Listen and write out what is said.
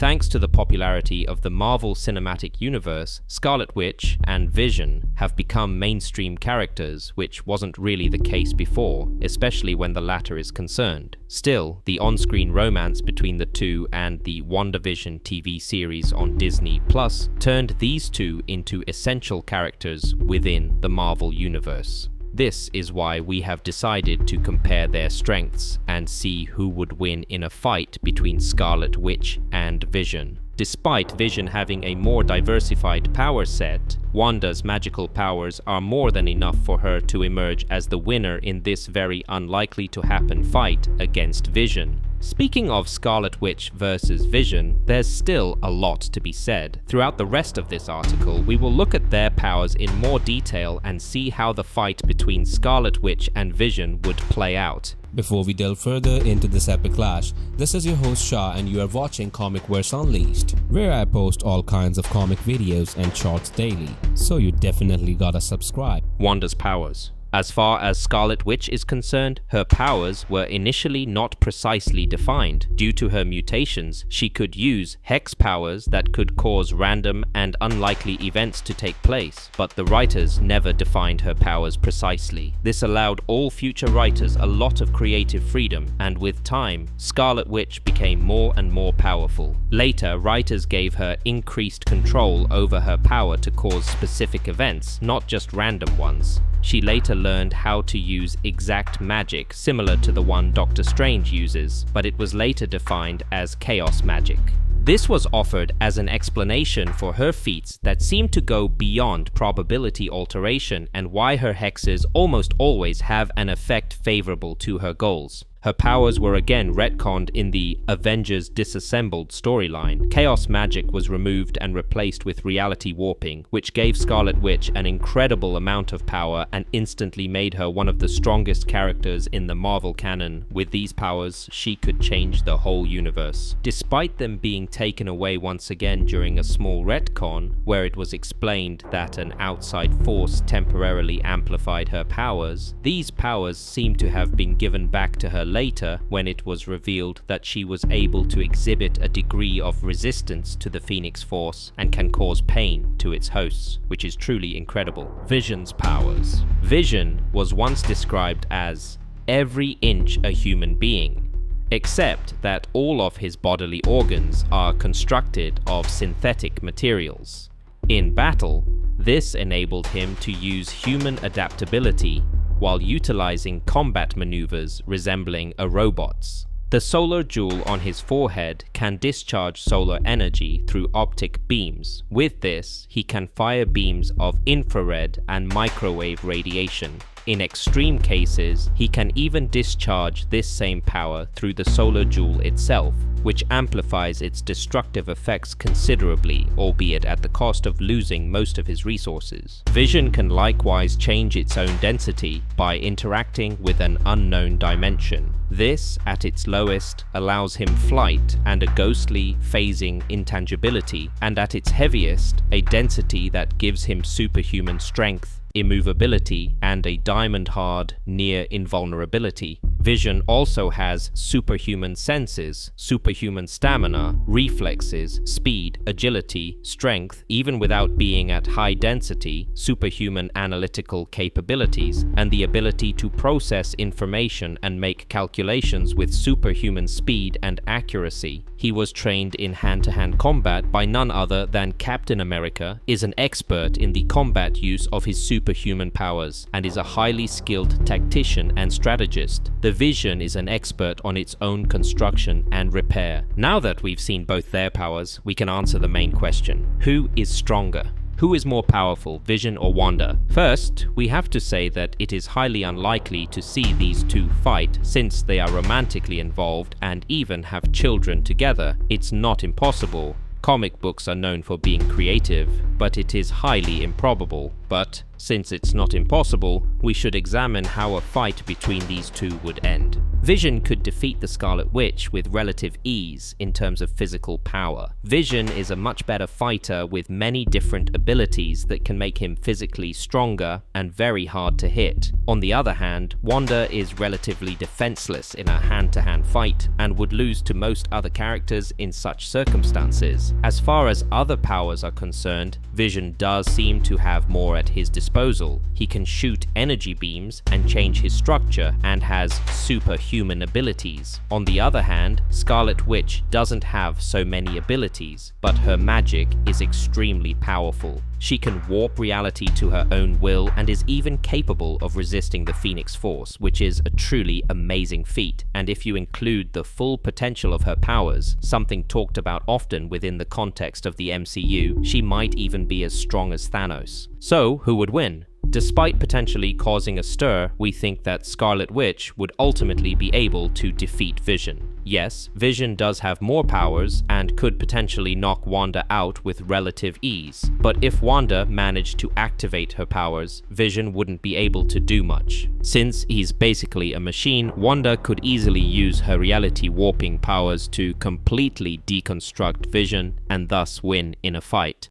Thanks to the popularity of the Marvel Cinematic Universe, Scarlet Witch and Vision have become mainstream characters, which wasn't really the case before, especially when the latter is concerned. Still, the on-screen romance between the two and the WandaVision TV series on Disney Plus turned these two into essential characters within the Marvel Universe. This is why we have decided to compare their strengths and see who would win in a fight between Scarlet Witch and Vision. Despite Vision having a more diversified power set, Wanda's magical powers are more than enough for her to emerge as the winner in this very unlikely to happen fight against Vision. Speaking of Scarlet Witch versus Vision, there's still a lot to be said. Throughout the rest of this article, we will look at their powers in more detail and see how the fight between Scarlet Witch and Vision would play out. Before we delve further into this epic clash, this is your host Shah and you are watching Comicverse Unleashed, where I post all kinds of comic videos and shorts daily, so you definitely gotta subscribe. Wanda's powers. As far as Scarlet Witch is concerned, her powers were initially not precisely defined. Due to her mutations, she could use hex powers that could cause random and unlikely events to take place, but the writers never defined her powers precisely. This allowed all future writers a lot of creative freedom, and with time, Scarlet Witch became more and more powerful. Later, writers gave her increased control over her power to cause specific events, not just random ones. She later learned how to use exact magic similar to the one Doctor Strange uses, but it was later defined as chaos magic. This was offered as an explanation for her feats that seemed to go beyond probability alteration and why her hexes almost always have an effect favorable to her goals. Her powers were again retconned in the Avengers Disassembled storyline. Chaos magic was removed and replaced with reality warping, which gave Scarlet Witch an incredible amount of power and instantly made her one of the strongest characters in the Marvel canon. With these powers, she could change the whole universe. Despite them being taken away once again during a small retcon, where it was explained that an outside force temporarily amplified her powers, these powers seem to have been given back to her later when it was revealed that she was able to exhibit a degree of resistance to the Phoenix Force and can cause pain to its hosts, which is truly incredible. Vision's powers. Vision was once described as every inch a human being, except that all of his bodily organs are constructed of synthetic materials. In battle, this enabled him to use human adaptability while utilizing combat maneuvers resembling a robot's. The solar jewel on his forehead can discharge solar energy through optic beams. With this, he can fire beams of infrared and microwave radiation. In extreme cases, he can even discharge this same power through the solar jewel itself, which amplifies its destructive effects considerably, albeit at the cost of losing most of his resources. Vision can likewise change its own density by interacting with an unknown dimension. This, at its lowest, allows him flight and a ghostly, phasing intangibility, and at its heaviest, a density that gives him superhuman strength, immovability, and a diamond-hard, near invulnerability. Vision also has superhuman senses, superhuman stamina, reflexes, speed, agility, strength, even without being at high density, superhuman analytical capabilities, and the ability to process information and make calculations with superhuman speed and accuracy. He was trained in hand-to-hand combat by none other than Captain America, is an expert in the combat use of his superhuman powers, and is a highly skilled tactician and strategist. The Vision is an expert on its own construction and repair. Now that we've seen both their powers, we can answer the main question: who is stronger? Who is more powerful, Vision or Wanda? First, we have to say that it is highly unlikely to see these two fight, since they are romantically involved and even have children together. It's not impossible. Comic books are known for being creative, but it is highly improbable. But since it's not impossible, we should examine how a fight between these two would end. Vision could defeat the Scarlet Witch with relative ease in terms of physical power. Vision is a much better fighter with many different abilities that can make him physically stronger and very hard to hit. On the other hand, Wanda is relatively defenseless in a hand-to-hand fight and would lose to most other characters in such circumstances. As far as other powers are concerned, Vision does seem to have more at his disposal. He can shoot energy beams and change his structure and has superhuman abilities. On the other hand, Scarlet Witch doesn't have so many abilities, but her magic is extremely powerful. She can warp reality to her own will and is even capable of resisting the Phoenix Force, which is a truly amazing feat. And if you include the full potential of her powers, something talked about often within the context of the MCU, she might even be as strong as Thanos. So, who would win? Despite potentially causing a stir, we think that Scarlet Witch would ultimately be able to defeat Vision. Yes, Vision does have more powers and could potentially knock Wanda out with relative ease, but if Wanda managed to activate her powers, Vision wouldn't be able to do much. Since he's basically a machine, Wanda could easily use her reality warping powers to completely deconstruct Vision and thus win in a fight.